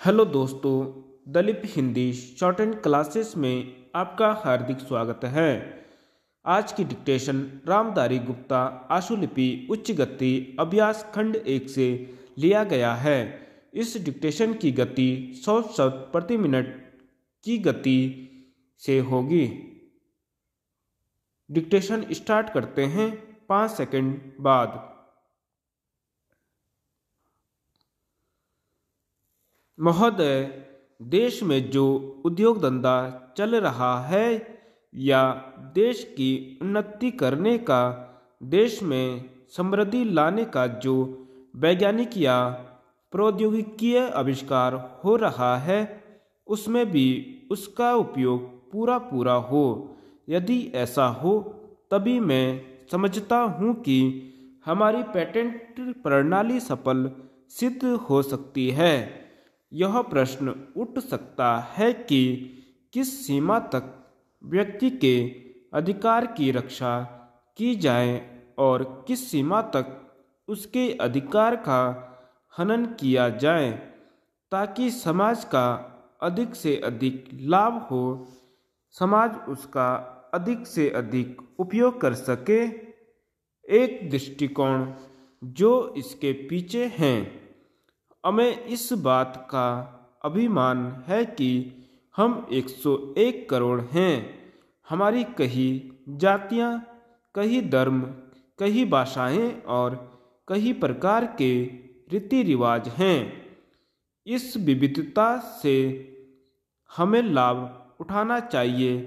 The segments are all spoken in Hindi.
हेलो दोस्तों, Dalip Hindi short and classes में आपका हार्दिक स्वागत है। आज की डिक्टेशन रामधारी गुप्ता आशुलिपि उच्च गति अभ्यास खंड 1 से लिया गया है। इस डिक्टेशन की गति 100 शब्द प्रति मिनट की गति से होगी। डिक्टेशन स्टार्ट करते हैं 5 सेकंड बाद। महोदय, देश में जो उद्योग धंधा चल रहा है या देश की उन्नति करने का, देश में समृद्धि लाने का जो वैज्ञानिक या प्रौद्योगिकीय आविष्कार हो रहा है, उसमें भी उसका उपयोग पूरा हो। यदि ऐसा हो तभी मैं समझता हूँ कि हमारी पेटेंट प्रणाली सफल सिद्ध हो सकती है। यह प्रश्न उठ सकता है कि किस सीमा तक व्यक्ति के अधिकार की रक्षा की जाए और किस सीमा तक उसके अधिकार का हनन किया जाए, ताकि समाज का अधिक से अधिक लाभ हो, समाज उसका अधिक से अधिक उपयोग कर सके। एक दृष्टिकोण जो इसके पीछे है, हमें इस बात का अभिमान है कि हम 101 करोड़ हैं। हमारी कई जातियां, कई धर्म, कई भाषाएं और कई प्रकार के रीति रिवाज हैं। इस विविधता से हमें लाभ उठाना चाहिए,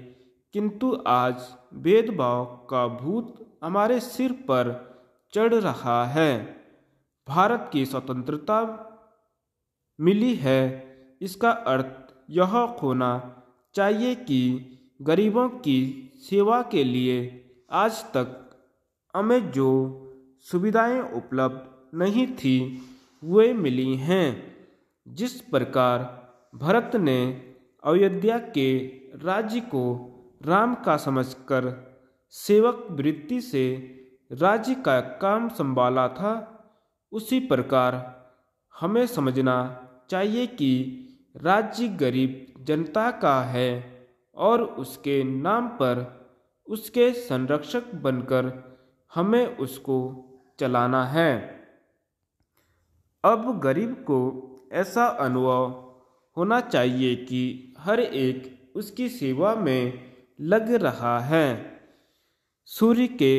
किंतु आज भेदभाव का भूत हमारे सिर पर चढ़ रहा है। भारत की स्वतंत्रता मिली है, इसका अर्थ यह होना चाहिए कि गरीबों की सेवा के लिए आज तक हमें जो सुविधाएं उपलब्ध नहीं थी वे मिली हैं। जिस प्रकार भरत ने अयोध्या के राज्य को राम का समझकर सेवक वृत्ति से राज्य का काम संभाला था, उसी प्रकार हमें समझना चाहिए कि राज्य गरीब जनता का है और उसके नाम पर उसके संरक्षक बनकर हमें उसको चलाना है। अब गरीब को ऐसा अनुभव होना चाहिए कि हर एक उसकी सेवा में लग रहा है। सूर्य के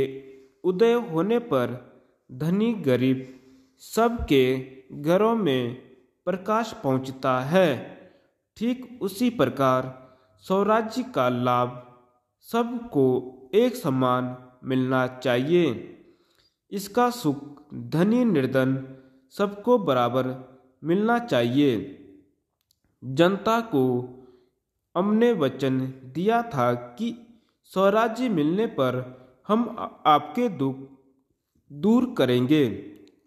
उदय होने पर धनी गरीब सबके घरों में प्रकाश पहुंचता है। ठीक उसी प्रकार स्वराज्य का लाभ सबको एक समान मिलना चाहिए। इसका सुख धनी निर्धन सबको बराबर मिलना चाहिए। जनता को हमने वचन दिया था कि स्वराज्य मिलने पर हम आपके दुख दूर करेंगे।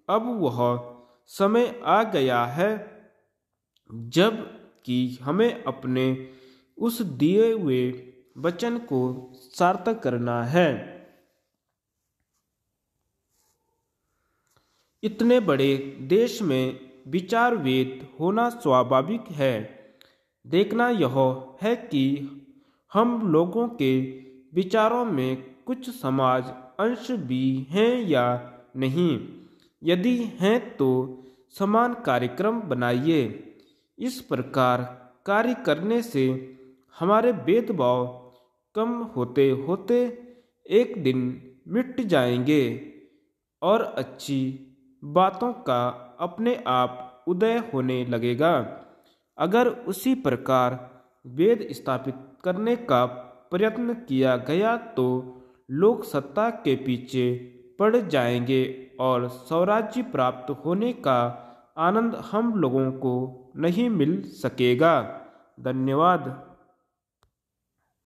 अब वह समय आ गया है जब कि हमें अपने उस दिए हुए वचन को सार्थक करना है। इतने बड़े देश में विचार वेद होना स्वाभाविक है। देखना यह है कि हम लोगों के विचारों में कुछ समाज अंश भी हैं या नहीं। यदि हैं तो समान कार्यक्रम बनाइए। इस प्रकार कार्य करने से हमारे भेदभाव कम होते होते एक दिन मिट जाएंगे और अच्छी बातों का अपने आप उदय होने लगेगा। अगर उसी प्रकार वेद स्थापित करने का प्रयत्न किया गया तो लोग सत्ता के पीछे पड़ जाएंगे और स्वराज्य प्राप्त होने का आनंद हम लोगों को नहीं मिल सकेगा। धन्यवाद।